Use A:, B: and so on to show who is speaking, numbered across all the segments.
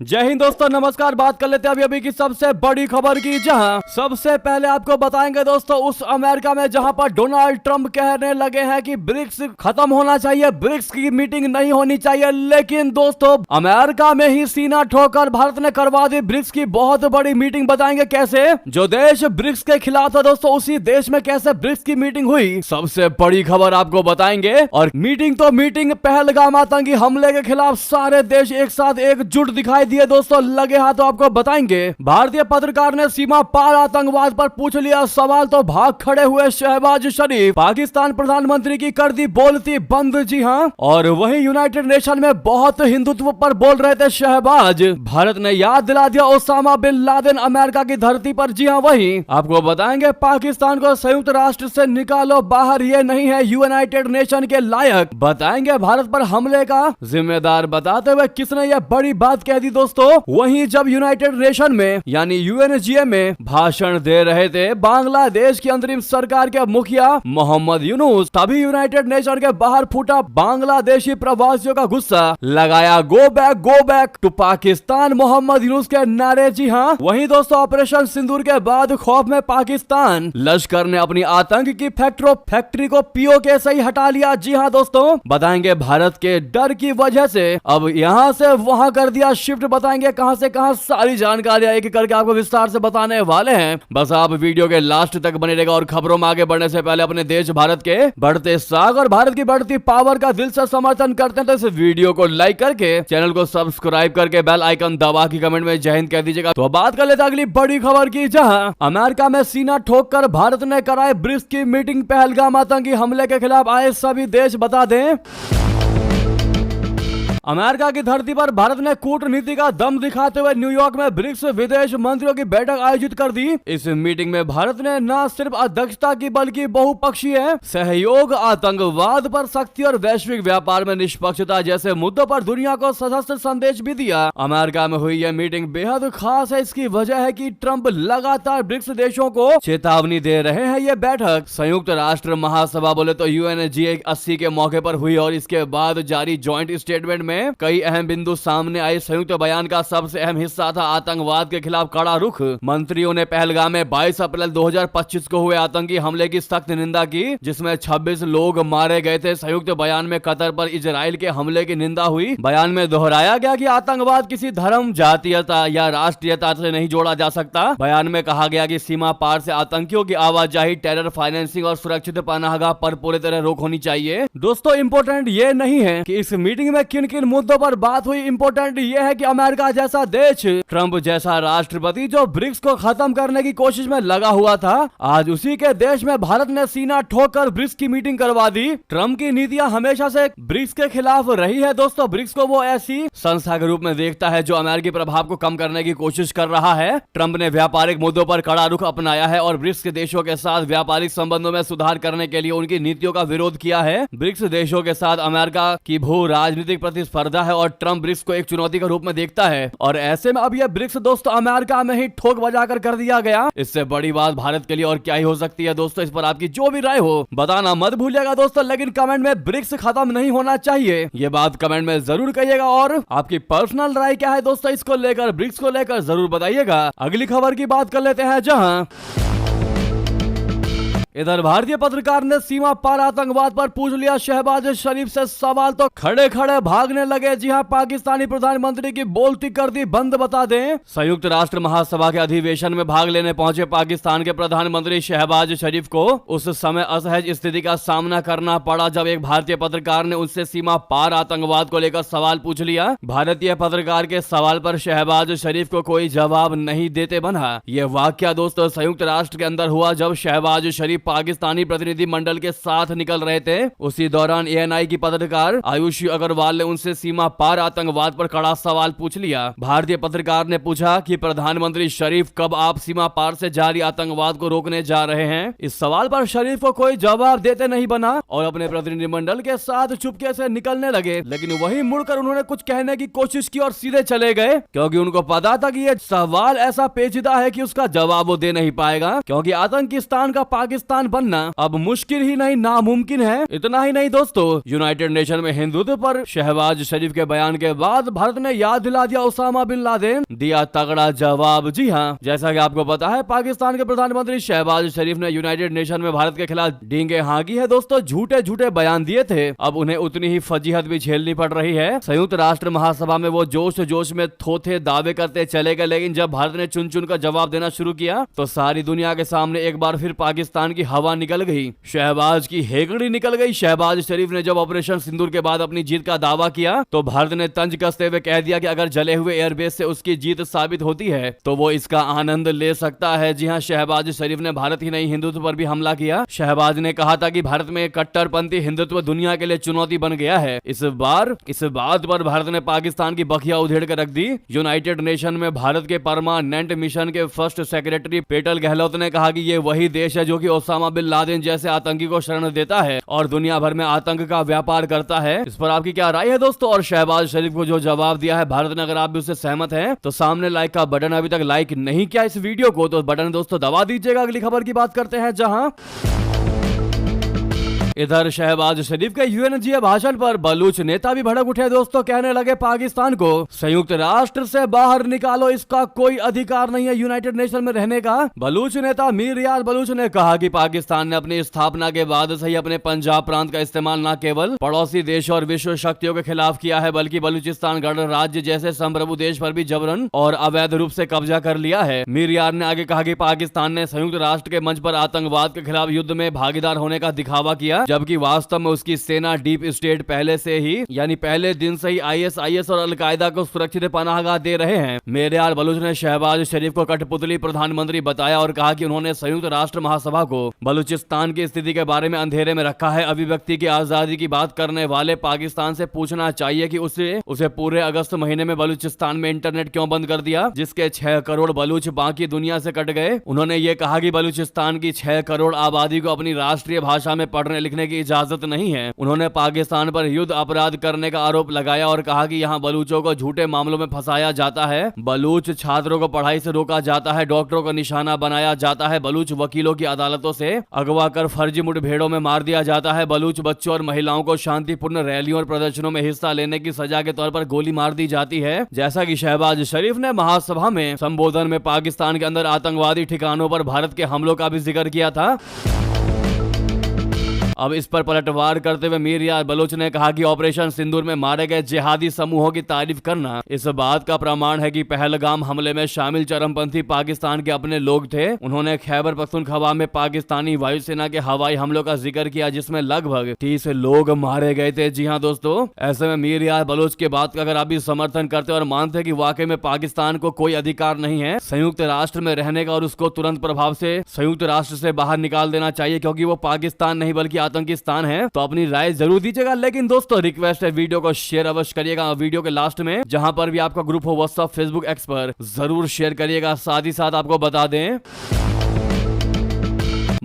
A: जय हिंद दोस्तों, नमस्कार। बात कर लेते हैं अभी की सबसे बड़ी खबर की, जहां सबसे पहले आपको बताएंगे दोस्तों उस अमेरिका में जहां पर डोनाल्ड ट्रंप कहने लगे हैं कि ब्रिक्स खत्म होना चाहिए, ब्रिक्स की मीटिंग नहीं होनी चाहिए। लेकिन दोस्तों अमेरिका में ही सीना ठोकर भारत ने करवा दी ब्रिक्स की बहुत बड़ी मीटिंग। बताएंगे कैसे। जो देश ब्रिक्स के खिलाफ था दोस्तों, उसी देश में कैसे ब्रिक्स की मीटिंग हुई, सबसे बड़ी खबर आपको बताएंगे। और मीटिंग तो मीटिंग, पहलगाम आतंकी हमले के खिलाफ सारे देश एक साथ एकजुट दिखाई दिए दोस्तों, लगे हाथ। तो आपको बताएंगे भारतीय पत्रकार ने सीमा पार आतंकवाद पर पूछ लिया सवाल, तो भाग खड़े हुए शहबाज शरीफ। पाकिस्तान प्रधानमंत्री की कर दी बोलती बंद, जी हां। और वहीं यूनाइटेड नेशन में बहुत हिंदुत्व पर बोल रहे थे शहबाज। भारत ने याद दिला दिया ओसामा बिन लादेन अमेरिका की धरती पर, जी हां। वहीं आपको बताएंगे पाकिस्तान को संयुक्त राष्ट्र से निकालो बाहर, ये नहीं है यूनाइटेड नेशन के लायक। बताएंगे भारत पर हमले का जिम्मेदार बताते हुए किसने यह बड़ी बात कह दी दोस्तों। वहीं जब यूनाइटेड नेशन में यानी यूएनजीए में भाषण दे रहे थे बांग्लादेश की अंतरिम सरकार के मुखिया मोहम्मद यूनुस, तभी यूनाइटेड नेशन के बाहर फूटा बांग्लादेशी प्रवासियों का गुस्सा। लगाया go back to Pakistan Mohammad Yunus के नारे, जी हां। वहीं दोस्तों ऑपरेशन सिंदूर के बाद खौफ में पाकिस्तान लश्कर ने अपनी आतंक की फैक्ट्री को पीओके से ही हटा लिया, जी हां दोस्तों। बताएंगे भारत के डर की वजह से अब यहां से वहां कर दिया शिफ्ट। बताएंगे कहां से कहां, सारी जानकारी एक करके आपको विस्तार से बताने वाले हैं। बस आप वीडियो के लास्ट तक बने रहेगा। और खबरों में आगे बढ़ने से पहले अपने देश भारत के बढ़ते साख और भारत की बढ़ती पावर का दिल से समर्थन करते हैं तो इस वीडियो को लाइक करके चैनल को सब्सक्राइब करके बेल आइकन दबा के कमेंट में जय हिंद कह दीजिएगा। तो बात कर लेते हैं अगली बड़ी खबर की, जहां अमेरिका में सीना ठोक कर भारत ने कराए ब्रिक्स की मीटिंग। पहलगाम आतंकी हमले के खिलाफ आए सभी देश। बता दें अमेरिका की धरती पर भारत ने कूटनीति का दम दिखाते हुए न्यूयॉर्क में ब्रिक्स विदेश मंत्रियों की बैठक आयोजित कर दी। इस मीटिंग में भारत ने न सिर्फ अध्यक्षता की बल्कि बहुपक्षीय सहयोग, आतंकवाद पर सख्ती और वैश्विक व्यापार में निष्पक्षता जैसे मुद्दों पर दुनिया को सशस्त्र संदेश भी दिया। अमेरिका में हुई यह मीटिंग बेहद खास है। इसकी वजह है कि ट्रंप लगातार ब्रिक्स देशों को चेतावनी दे रहे हैं। यह बैठक संयुक्त राष्ट्र महासभा बोले तो यूएनजीए 80 के मौके पर हुई और इसके बाद जारी ज्वाइंट स्टेटमेंट में कई अहम बिंदु सामने आए। संयुक्त बयान का सबसे अहम हिस्सा था आतंकवाद के खिलाफ कड़ा रुख। मंत्रियों ने पहलगाम में 22 अप्रैल 2025 को हुए आतंकी हमले की सख्त निंदा की, जिसमें 26 लोग मारे गए थे। संयुक्त बयान में कतर पर इजराइल के हमले की निंदा हुई। बयान में दोहराया गया कि आतंकवाद किसी धर्म, जातीयता या राष्ट्रीयता से नहीं जोड़ा जा सकता। बयान में कहा गया कि सीमा पार से आतंकियों की आवाजाही, टेरर फाइनेंसिंग और सुरक्षित पनाहगाह पर पूरी तरह रोक होनी चाहिए। दोस्तों इंपोर्टेंट ये नहीं है कि इस मीटिंग में किन किन मुद्दों पर बात हुई, इंपोर्टेंट ये है कि अमेरिका जैसा देश, ट्रंप जैसा राष्ट्रपति जो ब्रिक्स को खत्म करने की कोशिश में लगा हुआ था, आज उसी के देश में भारत ने सीना ठोकर ब्रिक्स की मीटिंग करवा दी। ट्रंप की नीतियां हमेशा से ब्रिक्स के खिलाफ रही है दोस्तों। ब्रिक्स को वो ऐसी संस्था के रूप में देखता है जो अमेरिकी प्रभाव को कम करने की कोशिश कर रहा है। ट्रंप ने व्यापारिक मुद्दों पर कड़ा रुख अपनाया है और ब्रिक्स के देशों के साथ व्यापारिक संबंधों में सुधार करने के लिए उनकी नीतियों का विरोध किया है। ब्रिक्स देशों के साथ अमेरिका की भू राजनीतिक प्रतिस्पर्धा है और ट्रंप ब्रिक्स को एक चुनौती के रूप में देखता है। और ऐसे में अब यह ब्रिक्स दोस्तों अमेरिका में ही ठोक बजाकर कर दिया गया। इससे बड़ी बात भारत के लिए और क्या ही हो सकती है दोस्तों। इस पर आपकी जो भी राय हो बताना मत भूलिएगा दोस्तों। लेकिन कमेंट में ब्रिक्स खत्म नहीं होना चाहिए ये बात कमेंट में जरूर कहिएगा। और आपकी पर्सनल राय क्या है दोस्तों इसको लेकर, ब्रिक्स को लेकर जरूर बताइएगा। अगली खबर की बात कर लेते हैं, जहां इधर भारतीय पत्रकार ने सीमा पार आतंकवाद पर पूछ लिया शहबाज शरीफ से सवाल, तो खड़े खड़े भागने लगे। जी हां, पाकिस्तानी प्रधानमंत्री की बोलती कर दी बंद। बता दें संयुक्त राष्ट्र महासभा के अधिवेशन में भाग लेने पहुंचे पाकिस्तान के प्रधानमंत्री शहबाज शरीफ को उस समय असहज स्थिति का सामना करना पड़ा जब एक भारतीय पत्रकार ने उनसे सीमा पार आतंकवाद को लेकर सवाल पूछ लिया। भारतीय पत्रकार के सवाल पर शहबाज शरीफ को कोई जवाब नहीं देते बना। यह वाकया दोस्तों संयुक्त राष्ट्र के अंदर हुआ जब शहबाज शरीफ पाकिस्तानी प्रतिनिधि मंडल के साथ निकल रहे थे। उसी दौरान एएनआई की पत्रकार आयुषी अग्रवाल ने उनसे सीमा पार आतंकवाद पर कड़ा सवाल पूछ लिया। भारतीय पत्रकार ने पूछा कि प्रधानमंत्री शरीफ कब आप सीमा पार से जारी आतंकवाद को रोकने जा रहे हैं। इस सवाल पर शरीफ को कोई जवाब देते नहीं बना और अपने प्रतिनिधिमंडल के साथ चुपके से निकलने लगे। लेकिन वहीं मुड़कर उन्होंने कुछ कहने की कोशिश की और सीधे चले गए, क्योंकि उनको पता था कि यह सवाल ऐसा पेचीदा है कि उसका जवाब वो दे नहीं पाएगा, क्योंकि आतंकिस्तान का पाकिस्तान पाकिस्तान बनना अब मुश्किल ही नहीं नामुमकिन है। इतना ही नहीं दोस्तों, यूनाइटेड नेशन में हिंदुत्व पर शहबाज शरीफ के बयान के बाद भारत ने याद दिला दिया उसामा बिन लादेन, दिया तगड़ा जवाब। जी हाँ, जैसा कि आपको पता है पाकिस्तान के प्रधानमंत्री शहबाज शरीफ ने यूनाइटेड नेशन में भारत के खिलाफ डींगे हाँकी है दोस्तों, झूठे झूठे बयान दिए थे। अब उन्हें उतनी ही फजीहत भी झेलनी पड़ रही है। संयुक्त राष्ट्र महासभा में वो जोश जोश में थोथे दावे करते चले गए, लेकिन जब भारत ने चुन चुन कर जवाब देना शुरू किया तो सारी दुनिया के सामने एक बार फिर पाकिस्तान की हवा निकल गई, शहबाज की हेकड़ी निकल गई। शहबाज शरीफ ने जब ऑपरेशन सिंदूर के बाद अपनी जीत का दावा किया तो भारत ने तंज कसते हुए कह दिया कि अगर जले हुए एयरबेस से उसकी जीत साबित होती है तो वो इसका आनंद ले सकता है। जी हाँ, शहबाज शरीफ ने भारत ही नहीं हिंदुत्व पर भी हमला किया। शहबाज ने कहा था कि भारत में कट्टरपंथी हिंदुत्व दुनिया के लिए चुनौती बन गया है। इस बात पर भारत ने पाकिस्तान की बखिया उधेड़ कर रख दी। यूनाइटेड नेशन में भारत के परमानेंट मिशन के फर्स्ट सेक्रेटरी पेटल गहलोत ने कहा कि ये वही देश है जो कि ओसामा बिन लादेन जैसे आतंकी को शरण देता है और दुनिया भर में आतंक का व्यापार करता है। इस पर आपकी क्या राय है दोस्तों? और शहबाज शरीफ को जो जवाब दिया है भारत ने, अगर आप भी उससे सहमत हैं तो सामने लाइक का बटन अभी तक लाइक नहीं किया इस वीडियो को तो बटन दोस्तों दबा दीजिएगा। अगली खबर की बात करते हैं, जहां इधर शहबाज शरीफ के यूएनजीए भाषण पर बलूच नेता भी भड़क उठे दोस्तों, कहने लगे पाकिस्तान को संयुक्त राष्ट्र से बाहर निकालो, इसका कोई अधिकार नहीं है यूनाइटेड नेशन में रहने का। बलूच नेता मीर यार बलूच ने कहा कि पाकिस्तान ने अपनी स्थापना के बाद से ही अपने पंजाब प्रांत का इस्तेमाल न केवल पड़ोसी देश और विश्व शक्तियों के खिलाफ किया है बल्कि बलूचिस्तान गणराज्य जैसे संप्रभु देश पर भी जबरन और अवैध रूप से कब्जा कर लिया है। मीर यार ने आगे कहा कि पाकिस्तान ने संयुक्त राष्ट्र के मंच पर आतंकवाद के खिलाफ युद्ध में भागीदार होने का दिखावा किया, जबकि वास्तव में उसकी सेना डीप स्टेट पहले से ही यानी पहले दिन से ही आईएसआईएस और अलकायदा को सुरक्षित पनाहगाह दे रहे हैं। मेरे यार बलूच ने शहबाज शरीफ को कठपुतली प्रधानमंत्री बताया और कहा कि उन्होंने संयुक्त राष्ट्र महासभा को बलूचिस्तान की स्थिति के बारे में अंधेरे में रखा है। अभिव्यक्ति की आजादी की बात करने वाले पाकिस्तान से पूछना चाहिए कि उसे पूरे अगस्त महीने में बलूचिस्तान में इंटरनेट क्यों बंद कर दिया, जिसके 6 करोड़ बलूच बाकी दुनिया से कट गए। उन्होंने ये कहा कि बलूचिस्तान की 6 करोड़ आबादी को अपनी राष्ट्रीय भाषा में पढ़ने लिखने की इजाजत नहीं है। उन्होंने पाकिस्तान पर युद्ध अपराध करने का आरोप लगाया और कहा कि यहाँ बलूचों को झूठे मामलों में फंसाया जाता है, बलूच छात्रों को पढ़ाई से रोका जाता है, डॉक्टरों को निशाना बनाया जाता है, बलूच वकीलों की अदालतों से अगवा कर फर्जी मुठभेड़ों में मार दिया जाता है, बलूच बच्चों और महिलाओं को शांतिपूर्ण रैलियों और प्रदर्शनों में हिस्सा लेने की सजा के तौर पर गोली मार दी जाती है। जैसा कि शहबाज शरीफ ने महासभा में संबोधन में पाकिस्तान के अंदर आतंकवादी ठिकानों पर भारत के हमलों का भी जिक्र किया था। अब इस पर पलटवार करते हुए मीर यार बलूच ने कहा कि ऑपरेशन सिंदूर में मारे गए जिहादी समूहों की तारीफ करना इस बात का प्रमाण है कि पहलगाम हमले में शामिल चरमपंथी पाकिस्तान के अपने लोग थे। उन्होंने खैबर पख्तूनख्वा में पाकिस्तानी वायुसेना के हवाई हमलों का जिक्र किया जिसमें लगभग 30 लोग मारे गए थे। जी हाँ दोस्तों, ऐसे में मीर यार बलूच के बात का अगर आप भी समर्थन करते और मानते कि वाकई में पाकिस्तान को कोई अधिकार नहीं है संयुक्त राष्ट्र में रहने का और उसको तुरंत प्रभाव से संयुक्त राष्ट्र से बाहर निकाल देना चाहिए क्योंकि वो पाकिस्तान नहीं बल्कि आतंकिस्तान है, तो अपनी राय जरूर दीजिएगा। लेकिन दोस्तों रिक्वेस्ट है वीडियो को शेयर अवश्य करिएगा वीडियो के लास्ट में, जहां पर भी आपका ग्रुप हो व्हाट्सएप फेसबुक एक्स पर जरूर शेयर करिएगा। साथ ही साथ आपको बता दें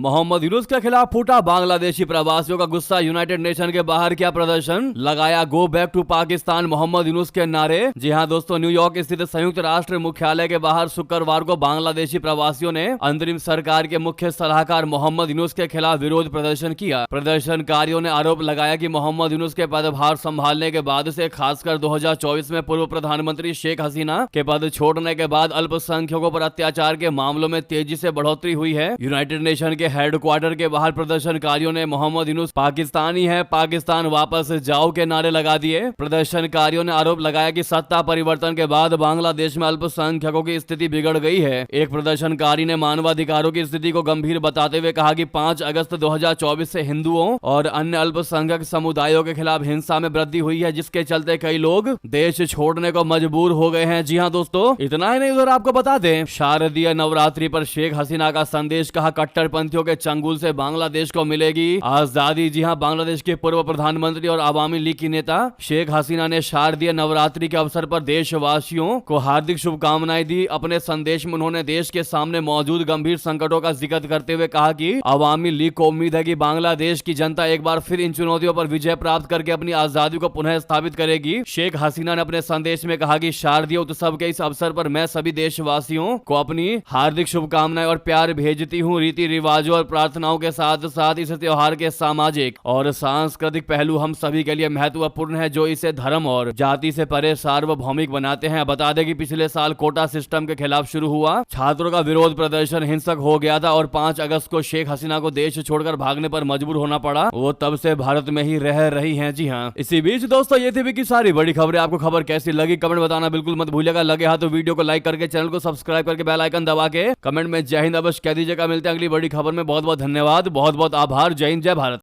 A: मोहम्मद यूनुस के खिलाफ फूटा बांग्लादेशी प्रवासियों का गुस्सा, यूनाइटेड नेशन के बाहर किया प्रदर्शन, लगाया go back to Pakistan Mohammad Yunus के नारे। जी हां दोस्तों, न्यूयॉर्क स्थित संयुक्त राष्ट्र मुख्यालय के बाहर शुक्रवार को बांग्लादेशी प्रवासियों ने अंतरिम सरकार के मुख्य सलाहकार मोहम्मद यूनुस के खिलाफ विरोध प्रदर्शन किया। प्रदर्शनकारियों ने आरोप लगाया कि मोहम्मद यूनुस के पदभार संभालने के बाद से खासकर 2024 में पूर्व प्रधानमंत्री शेख हसीना के पद छोड़ने के बाद अल्पसंख्यकों पर अत्याचार के मामलों में तेजी से बढ़ोतरी हुई है। यूनाइटेड नेशन के हेडक्वार्टर के बाहर प्रदर्शनकारियों ने मोहम्मद यूनुस पाकिस्तानी है, पाकिस्तान वापस जाओ के नारे लगा दिए। प्रदर्शनकारियों ने आरोप लगाया कि सत्ता परिवर्तन के बाद बांग्लादेश में अल्पसंख्यकों की स्थिति बिगड़ गई है। एक प्रदर्शनकारी ने मानवाधिकारों की स्थिति को गंभीर बताते हुए कहा कि 5 अगस्त 2024 से हिंदुओं और अन्य अल्पसंख्यक समुदायों के खिलाफ हिंसा में वृद्धि हुई है, जिसके चलते कई लोग देश छोड़ने को मजबूर हो गए हैं। जी हाँ दोस्तों, इतना ही नहीं, उधर आपको बता दें शारदीय नवरात्रि पर शेख हसीना का संदेश, कहा कट्टरपंथियों के चंगुल से बांग्लादेश को मिलेगी आजादी। जी हां, बांग्लादेश के पूर्व प्रधानमंत्री और आवामी लीग की नेता शेख हसीना ने शारदीय नवरात्रि के अवसर पर देशवासियों को हार्दिक शुभकामनाएं दी। अपने संदेश में उन्होंने देश के सामने मौजूद गंभीर संकटों का जिक्र करते हुए कहा कि आवामी लीग को उम्मीद है कि बांग्लादेश की जनता एक बार फिर इन चुनौतियों पर विजय प्राप्त करके अपनी आजादी को पुनः स्थापित करेगी। शेख हसीना ने अपने संदेश में कहा कि शारदीय उत्सव के इस अवसर पर मैं सभी देशवासियों को अपनी हार्दिक शुभकामनाएं और प्यार भेजती हूँ। रीति रिवाजों रिवाजों और प्रार्थनाओं के साथ साथ इस त्योहार के सामाजिक और सांस्कृतिक पहलू हम सभी के लिए महत्वपूर्ण है, जो इसे धर्म और जाति से परे सार्वभौमिक बनाते हैं। बता दें कि पिछले साल कोटा सिस्टम के खिलाफ शुरू हुआ छात्रों का विरोध प्रदर्शन हिंसक हो गया था और 5 अगस्त को शेख हसीना को देश छोड़कर भागने पर मजबूर होना पड़ा। वो तब से भारत में ही रह रही हैं। जी हाँ, इसी बीच दोस्तों ये थी की सारी बड़ी खबरें। आपको खबर कैसी लगी कमेंट बताना बिल्कुल मत भूलिएगा। लगे हाथ तो वीडियो को लाइक करके चैनल को सब्सक्राइब करके बेल आइकन दबा के कमेंट में जय हिंद अवश्य कह दीजिएगा। मिलते हैं अगली बड़ी खबर में। बहुत बहुत धन्यवाद, बहुत बहुत आभार। जय हिंद, जय भारत।